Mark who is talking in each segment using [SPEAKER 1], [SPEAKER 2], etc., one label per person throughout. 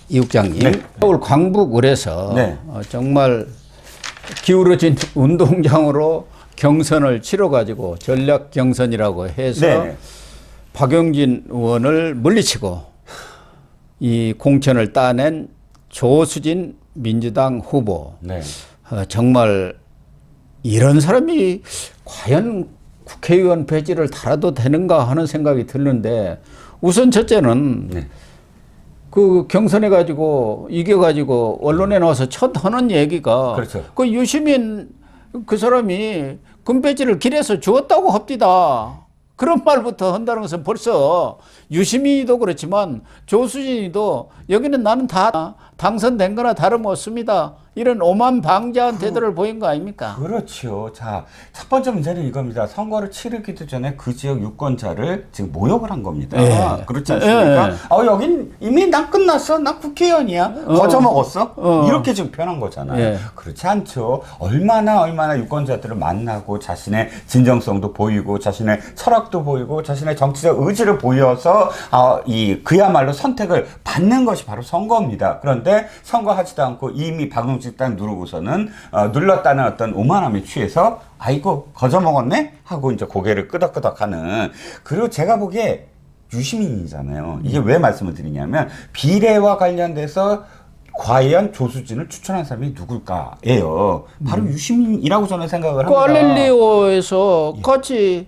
[SPEAKER 1] 이 국장님,
[SPEAKER 2] 네.
[SPEAKER 1] 서울 광북을에서
[SPEAKER 2] 네.
[SPEAKER 1] 정말 기울어진 운동장으로 경선을 치러가지고 전략 경선이라고 해서
[SPEAKER 2] 네.
[SPEAKER 1] 박용진 의원을 물리치고 이 공천을 따낸 조수진 민주당 후보.
[SPEAKER 2] 네.
[SPEAKER 1] 정말 이런 사람이 과연 국회의원 배지를 달아도 되는가 하는 생각이 드는데 우선 첫째는
[SPEAKER 2] 네.
[SPEAKER 1] 그 경선해가지고 이겨가지고 언론에 나와서 첫 하는 얘기가
[SPEAKER 2] 그렇죠.
[SPEAKER 1] 그 유시민 그 사람이 금배지를 길에서 주었다고 합디다. 그런 말부터 한다는 것은 벌써 유시민이도 그렇지만 조수진이도 여기는 나는 다 당선된 거나 다름없습니다. 이런 오만방자한 태도를 보인 거 아닙니까?
[SPEAKER 2] 그렇죠. 자, 첫 번째 문제는 이겁니다. 선거를 치르기도 전에 그 지역 유권자를 지금 모욕을 한 겁니다.
[SPEAKER 1] 예.
[SPEAKER 2] 그렇지 않습니까?
[SPEAKER 1] 예.
[SPEAKER 2] 여긴 이미 난 끝났어. 난 국회의원이야. 거저먹었어. 이렇게 지금 표현한 거잖아요.
[SPEAKER 1] 예.
[SPEAKER 2] 그렇지 않죠. 얼마나 유권자들을 만나고 자신의 진정성도 보이고 자신의 철학도 보이고 자신의 정치적 의지를 보여서 그야말로 선택을 받는 것이 바로 선거입니다. 그런데 선거하지도 않고 이미 박용진 딱 누르고서는 눌렀다는 어떤 오만함에 취해서 아이고 거저먹었네 하고 이제 고개를 끄덕끄덕하는. 그리고 제가 보기에 유시민이잖아요. 이게 왜 말씀을 드리냐면 비례와 관련돼서 과연 조수진을 추천한 사람이 누굴까예요. 바로 유시민이라고 저는 생각을 합니다.
[SPEAKER 1] 갈릴리오에서 같이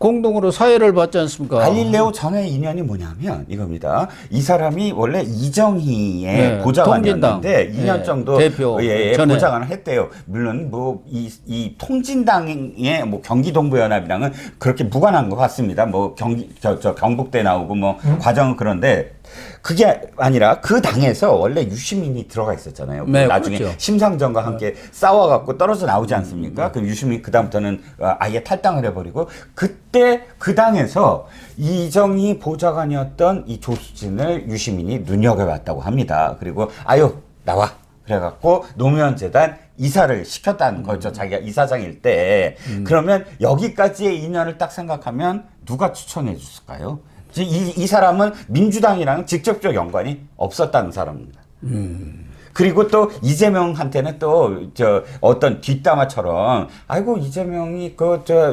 [SPEAKER 1] 공동으로 사회를 받지 않습니까?
[SPEAKER 2] 갈릴레오 전의 인연이 뭐냐면 이겁니다. 이 사람이 원래 이정희의
[SPEAKER 1] 네,
[SPEAKER 2] 보좌관이었는데
[SPEAKER 1] 통진당.
[SPEAKER 2] 2년 정도
[SPEAKER 1] 대표 전에.
[SPEAKER 2] 보좌관을 했대요. 물론 뭐 이 통진당의 뭐 경기동부연합이랑은 그렇게 무관한 것 같습니다. 뭐 경북대 나오고 뭐 과정은 그런데 그게 아니라 그 당에서 원래 유시민이 들어가 있었잖아요.
[SPEAKER 1] 네,
[SPEAKER 2] 나중에
[SPEAKER 1] 그렇죠.
[SPEAKER 2] 심상정과 함께 싸워갖고 떨어져 나오지 않습니까? 그 유시민 그다음부터는 아예 탈당을 해버리고 그때 그 당에서 이정희 보좌관이었던 이 조수진을 유시민이 눈여겨봤다고 합니다. 그리고 아유 나와 그래갖고 노무현재단 이사를 시켰다는 거죠. 자기가 이사장일 때. 그러면 여기까지의 인연을 딱 생각하면 누가 추천해 줬을까요? 이 사람은 민주당이랑 직접적 연관이 없었다는 사람입니다. 그리고 또 이재명한테는 또 어떤 뒷담화처럼 아이고 이재명이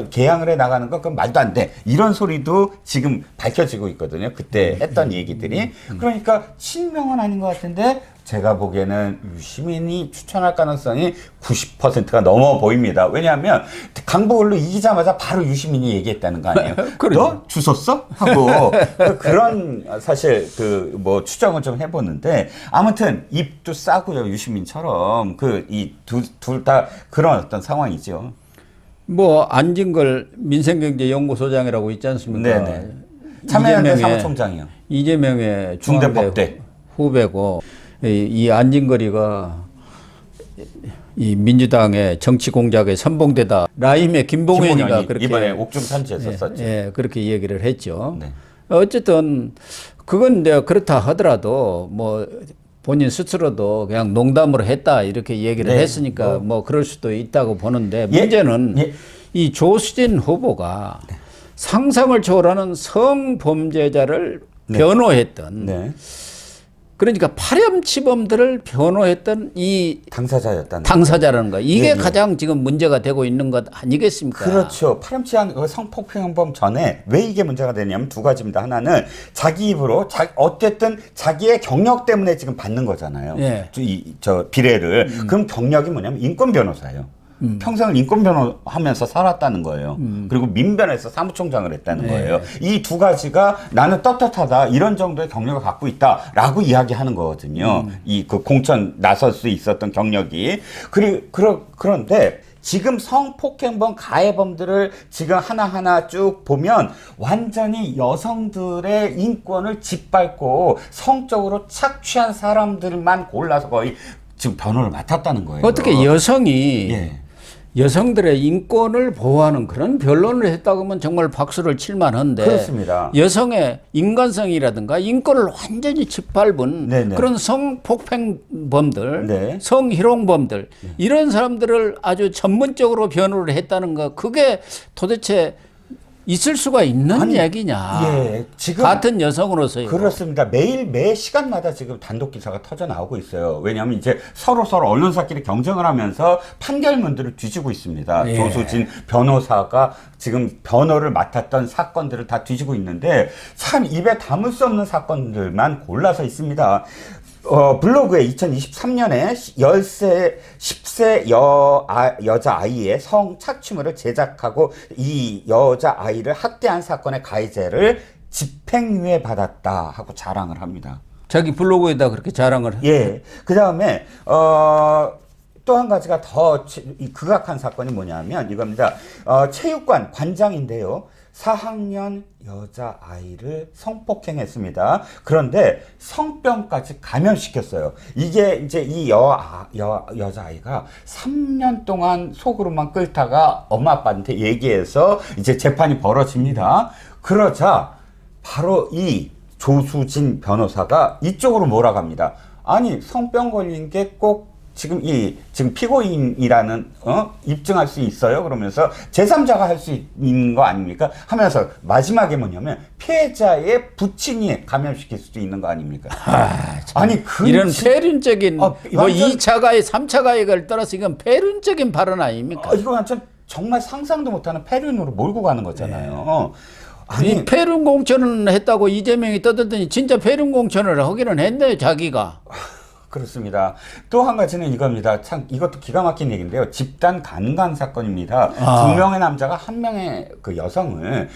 [SPEAKER 2] 개항을 해 나가는 거 그건 말도 안 돼. 이런 소리도 지금 밝혀지고 있거든요. 그때 했던 얘기들이. 그러니까 친명은 아닌 것 같은데 제가 보기에는 유시민이 추천할 가능성이 90%가 넘어 보입니다. 왜냐하면 강북을로 이기자마자 바로 유시민이 얘기했다는 거 아니에요? 너 주웠어? 하고 그런 사실 뭐 추정을 좀 해보는데 아무튼 입도 싸고요 유시민처럼 이 둘 다 그런 어떤 상황이죠.
[SPEAKER 1] 뭐 안진걸 민생경제연구소장이라고 있지 않습니까?
[SPEAKER 2] 네네. 참여연대 사무총장이요.
[SPEAKER 1] 이재명의
[SPEAKER 2] 중대법대
[SPEAKER 1] 후배고 이 안진걸이가 이 민주당의 정치 공작의 선봉대다. 라임의 김봉현이가 그렇게
[SPEAKER 2] 이번에 옥중 편지했었죠.
[SPEAKER 1] 예, 그렇게 얘기를 했죠.
[SPEAKER 2] 네.
[SPEAKER 1] 어쨌든 그건 내가 그렇다 하더라도 뭐 본인 스스로도 그냥 농담으로 했다 이렇게 얘기를
[SPEAKER 2] 네.
[SPEAKER 1] 했으니까 뭐 그럴 수도 있다고 보는데 문제는 이 조수진 후보가 상상을 초월하는 성범죄자를 변호했던
[SPEAKER 2] 네.
[SPEAKER 1] 그러니까 파렴치범들을 변호했던 이 당사자라는 거 이게 가장 지금 문제가 되고 있는 것 아니겠습니까?
[SPEAKER 2] 그렇죠. 파렴치한 성폭행범 전에 왜 이게 문제가 되냐면 두 가지입니다. 하나는 자기 입으로 어쨌든 자기의 경력 때문에 지금 받는 거잖아요.
[SPEAKER 1] 예.
[SPEAKER 2] 비례를. 그럼 경력이 뭐냐면 인권 변호사예요. 평생을 인권 변호하면서 살았다는 거예요. 그리고 민변에서 사무총장을 했다는 거예요. 이 두 가지가 나는 떳떳하다 이런 정도의 경력을 갖고 있다라고 이야기하는 거거든요. 그 공천 나설 수 있었던 경력이. 그런데 지금 성폭행범 가해범들을 지금 하나하나 쭉 보면 완전히 여성들의 인권을 짓밟고 성적으로 착취한 사람들만 골라서 거의 지금 변호를 맡았다는 거예요.
[SPEAKER 1] 어떻게 여성이 여성들의 인권을 보호하는 그런 변론을 했다고 하면 정말 박수를 칠 만한데
[SPEAKER 2] 그렇습니다.
[SPEAKER 1] 여성의 인간성이라든가 인권을 완전히 짓밟은 그런 성폭행범들, 성희롱범들 이런 사람들을 아주 전문적으로 변호를 했다는 거 그게 도대체 있을 수가 있는
[SPEAKER 2] 아니,
[SPEAKER 1] 얘기냐?
[SPEAKER 2] 예, 지금
[SPEAKER 1] 같은 여성으로서요.
[SPEAKER 2] 그렇습니다. 매일 매 시간마다 지금 단독 기사가 터져 나오고 있어요. 왜냐하면 이제 서로 언론사끼리 경쟁을 하면서 판결문들을 뒤지고 있습니다.
[SPEAKER 1] 예.
[SPEAKER 2] 조수진 변호사가 지금 변호를 맡았던 사건들을 다 뒤지고 있는데 참 입에 담을 수 없는 사건들만 골라서 있습니다. 블로그에 2023년에 10세 여자아이의 성착취물을 제작하고 이 여자아이를 학대한 사건의 가해자를 집행유예 받았다 하고 자랑을 합니다.
[SPEAKER 1] 자기 블로그에다 그렇게 자랑을 해요.
[SPEAKER 2] 예. 그 다음에, 또 한 가지가 더 극악한 사건이 뭐냐면 이겁니다. 체육관 관장인데요. 4학년 여자아이를 성폭행했습니다. 그런데 성병까지 감염시켰어요. 이게 이제 이 여자아이가 3년 동안 속으로만 끓다가 엄마 아빠한테 얘기해서 이제 재판이 벌어집니다. 그러자 바로 이 조수진 변호사가 이쪽으로 몰아갑니다. 아니, 성병 걸린 게 꼭 지금 피고인이라는 입증할 수 있어요. 그러면서 제3자가 할 수 있는 거 아닙니까? 하면서 마지막에 뭐냐면 피해자의 부친이 감염시킬 수도 있는 거 아닙니까? 아니
[SPEAKER 1] 이런 폐륜적인 뭐
[SPEAKER 2] 완전,
[SPEAKER 1] 2차 가해, 3차 가해를 떠나서 이건 폐륜적인 발언 아닙니까?
[SPEAKER 2] 이거 완전 정말 상상도 못하는 폐륜으로 몰고 가는 거잖아요. 아니,
[SPEAKER 1] 이 폐륜 공천을 했다고 이재명이 떠들더니 진짜 폐륜 공천을 하기는 했네요, 자기가.
[SPEAKER 2] 그렇습니다. 또 한 가지는 이겁니다. 참 이것도 기가 막힌 얘기인데요. 집단 강간 사건입니다. 2명의 남자가 1명의 그 여성을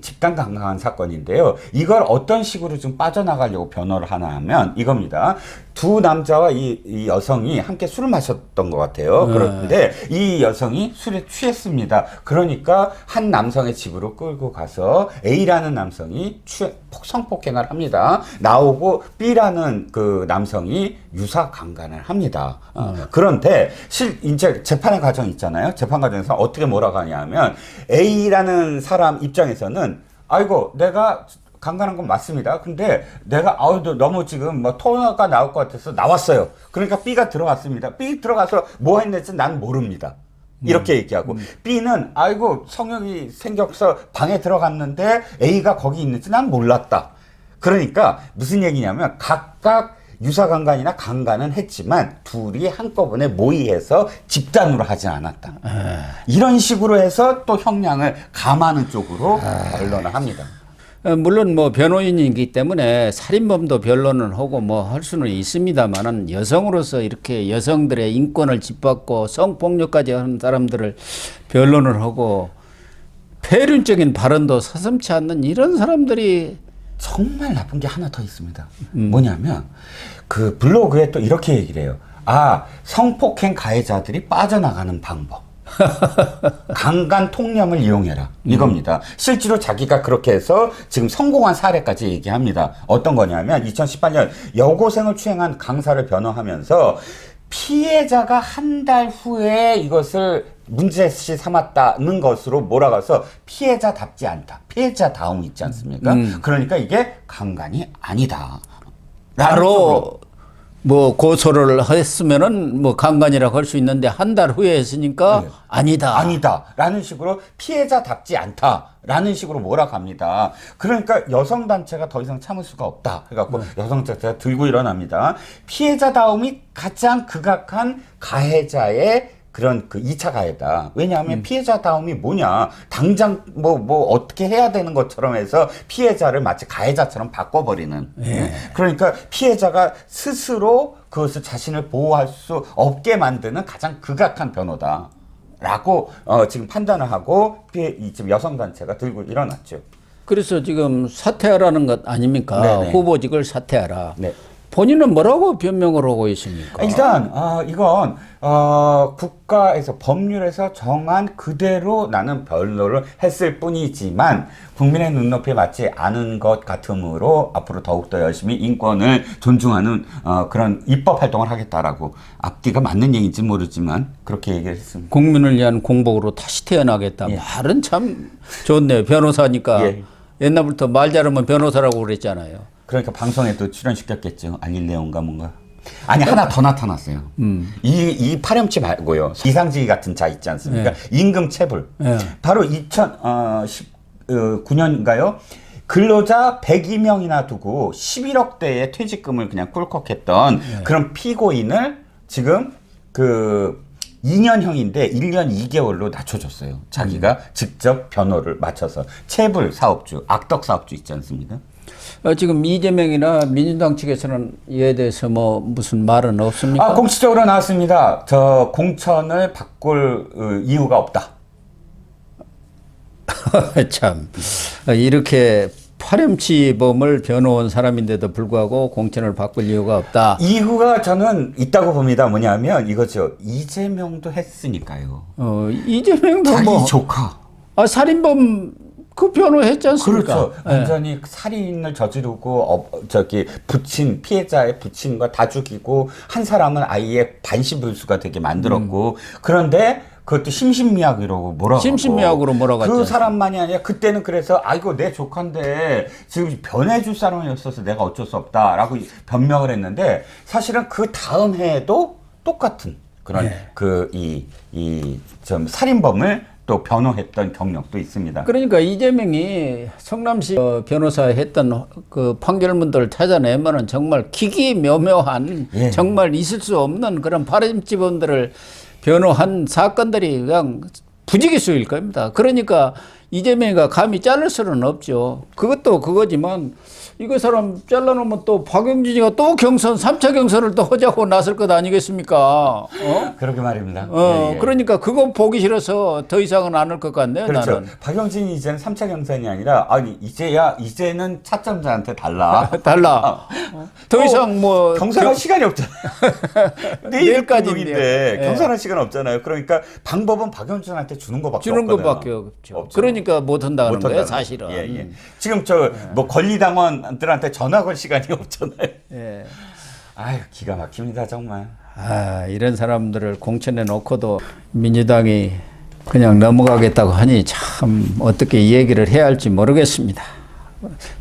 [SPEAKER 2] 집단 강간 사건인데요. 이걸 어떤 식으로 좀 빠져나가려고 변호를 하나 하면 이겁니다. 두 남자와 이 여성이 함께 술을 마셨던 것 같아요. 그런데 이 여성이 술에 취했습니다. 그러니까 한 남성의 집으로 끌고 가서 A라는 남성이 성폭행을 합니다. 나오고 B라는 그 남성이 유사 강간을 합니다. 그런데 이제 재판의 과정이 있잖아요. 재판 과정에서 어떻게 몰아가냐면 A라는 사람 입장에서는 아이고 내가 강간한 건 맞습니다. 근데 내가 너무 지금 뭐 토가 나올 것 같아서 나왔어요. 그러니까 B가 들어갔습니다. B 들어가서 뭐 했는지 난 모릅니다. 이렇게 얘기하고 B는 아이고 성욕이 생겨서 방에 들어갔는데 A가 거기 있는지 난 몰랐다. 그러니까 무슨 얘기냐면 각각 유사강간이나 강간은 했지만 둘이 한꺼번에 모의해서 집단으로 하지 않았다. 이런 식으로 해서 또 형량을 감하는 쪽으로 변론을 합니다.
[SPEAKER 1] 물론 뭐 변호인이기 때문에 살인범도 변론을 하고 뭐 할 수는 있습니다만은 여성으로서 이렇게 여성들의 인권을 짓밟고 성폭력까지 하는 사람들을 변론을 하고 폐륜적인 발언도 서슴지 않는 이런 사람들이
[SPEAKER 2] 정말 나쁜 게 하나 더 있습니다. 뭐냐면 그 블로그에 또 이렇게 얘기를 해요. 성폭행 가해자들이 빠져나가는 방법. 강간 통념을 이용해라. 이겁니다. 실제로 자기가 그렇게 해서 지금 성공한 사례까지 얘기합니다. 어떤 거냐면 2018년 여고생을 추행한 강사를 변호하면서 피해자가 한 달 후에 이것을 문제시 삼았다는 것으로 몰아가서 피해자답지 않다. 피해자다움 있지 않습니까? 그러니까 이게 강간이 아니다.
[SPEAKER 1] 바로 뭐 고소를 했으면은 뭐 강간이라고 할 수 있는데 한 달 후에 했으니까
[SPEAKER 2] 네. 아니다라는 식으로 피해자답지 않다라는 식으로 몰아갑니다. 그러니까 여성단체가 더 이상 참을 수가 없다 해갖고 여성단체가 들고 일어납니다. 피해자다움이 가장 극악한 가해자의 그런 그 2차 가해다. 왜냐하면 피해자다움이 뭐냐. 당장 뭐 어떻게 해야 되는 것처럼 해서 피해자를 마치 가해자처럼 바꿔버리는. 그러니까 피해자가 스스로 그것을 자신을 보호할 수 없게 만드는 가장 극악한 변호다. 라고 지금 판단을 하고 지금 여성단체가 들고 일어났죠.
[SPEAKER 1] 그래서 지금 사퇴하라는 것 아닙니까?
[SPEAKER 2] 네네.
[SPEAKER 1] 후보직을 사퇴하라.
[SPEAKER 2] 네.
[SPEAKER 1] 본인은 뭐라고 변명을 하고 있습니까?
[SPEAKER 2] 일단 이건 국가에서 법률에서 정한 그대로 나는 변론을 했을 뿐이지만 국민의 눈높이에 맞지 않은 것 같으므로 앞으로 더욱더 열심히 인권을 존중하는 그런 입법 활동을 하겠다라고 앞뒤가 맞는 얘기인지 모르지만 그렇게 얘기했습니다.
[SPEAKER 1] 국민을 위한 공복으로 다시 태어나겠다.
[SPEAKER 2] 예.
[SPEAKER 1] 말은 참 좋네요. 변호사니까.
[SPEAKER 2] 예.
[SPEAKER 1] 옛날부터 말 잘하면 변호사라고 그랬잖아요.
[SPEAKER 2] 그러니까 방송에도 출연시켰겠죠. 알릴레온가 뭔가. 아니 하나 더 나타났어요. 이 파렴치 말고요. 이상지휘 같은 자 있지 않습니까?
[SPEAKER 1] 네.
[SPEAKER 2] 임금체불.
[SPEAKER 1] 네.
[SPEAKER 2] 바로 2019 2009년인가요? 근로자 102명이나 두고 11억대의 퇴직금을 그냥 꿀꺽했던 그런 피고인을 지금 그 2년형인데 1년 2개월로 낮춰줬어요. 자기가 직접 변호를 맡아서 체불 사업주, 악덕 사업주 있지 않습니까?
[SPEAKER 1] 지금 이재명이나 민주당 측에서는 이에 대해서 뭐 무슨 말은 없습니까?
[SPEAKER 2] 공식적으로 나왔습니다. 저 공천을 바꿀 이유가 없다.
[SPEAKER 1] 참 이렇게 파렴치범을 변호한 사람인데도 불구하고 공천을 바꿀 이유가 없다.
[SPEAKER 2] 이유가 저는 있다고 봅니다. 뭐냐면 이거죠. 이재명도 했으니까요.
[SPEAKER 1] 이재명도
[SPEAKER 2] 자기
[SPEAKER 1] 뭐
[SPEAKER 2] 조카.
[SPEAKER 1] 살인범 그 변호했지 않습니까?
[SPEAKER 2] 그렇죠.
[SPEAKER 1] 예.
[SPEAKER 2] 완전히 살인을 저지르고 부친 피해자의 부친과 다 죽이고 한 사람은 아예 반신불수가 되게 만들었고 그런데 그것도 심신미약이라고 몰아가고
[SPEAKER 1] 심신미약으로 몰아갔죠.
[SPEAKER 2] 그 사람만이 아니라 그때는 그래서 아이고 내 조카인데 지금 변해줄 사람이 없어서 내가 어쩔 수 없다라고 변명을 했는데 사실은 그 다음 해에도 똑같은 그런 좀 살인범을 또 변호했던 경력도 있습니다.
[SPEAKER 1] 그러니까 이재명이 성남시 변호사 했던 그 판결문들을 찾아내면은 정말 기기묘묘한 정말 있을 수 없는 그런 파렴치범들을 변호한 사건들이 그냥 부지기수일 겁니다. 그러니까 이재명이가 감히 자를 수는 없죠. 그것도 그거지만 이거 사람 잘라놓으면 또 박영진이가 또 경선 3차 경선을 또 하자고 나설 것 아니겠습니까?
[SPEAKER 2] 그러게 말입니다.
[SPEAKER 1] 그러니까 그거 보기 싫어서 더 이상은 안 할 것 같네요.
[SPEAKER 2] 그렇죠.
[SPEAKER 1] 나는.
[SPEAKER 2] 박영진이 이제는 3차 경선이 아니라 이제는 차점자한테 달라.
[SPEAKER 1] 달라. 더 이상 뭐
[SPEAKER 2] 경선할 시간이 없잖아요.
[SPEAKER 1] 내일까지인데.
[SPEAKER 2] 경선할 시간 없잖아요. 그러니까 방법은 박영진한테 주는 것밖에
[SPEAKER 1] 주는
[SPEAKER 2] 없거든요.
[SPEAKER 1] 것밖에 없죠. 그러니까 못 한다는 거예요, 사실은.
[SPEAKER 2] 지금 뭐 권리당원들한테 전화 걸 시간이 없잖아요. 아유, 기가 막힙니다, 정말.
[SPEAKER 1] 이런 사람들을 공천해 놓고도 민주당이 그냥 넘어가겠다고 하니 참 어떻게 이 얘기를 해야 할지 모르겠습니다.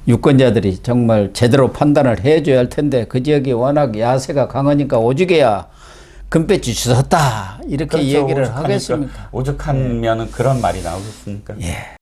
[SPEAKER 1] 유권자들이 정말 제대로 판단을 해줘야 할 텐데 그 지역이 워낙 야세가 강하니까 오죽해야 금배지 주셨다 이렇게
[SPEAKER 2] 그렇죠,
[SPEAKER 1] 얘기를
[SPEAKER 2] 오죽하니까.
[SPEAKER 1] 하겠습니까?
[SPEAKER 2] 오죽하면은 그런 말이 나오겠습니까?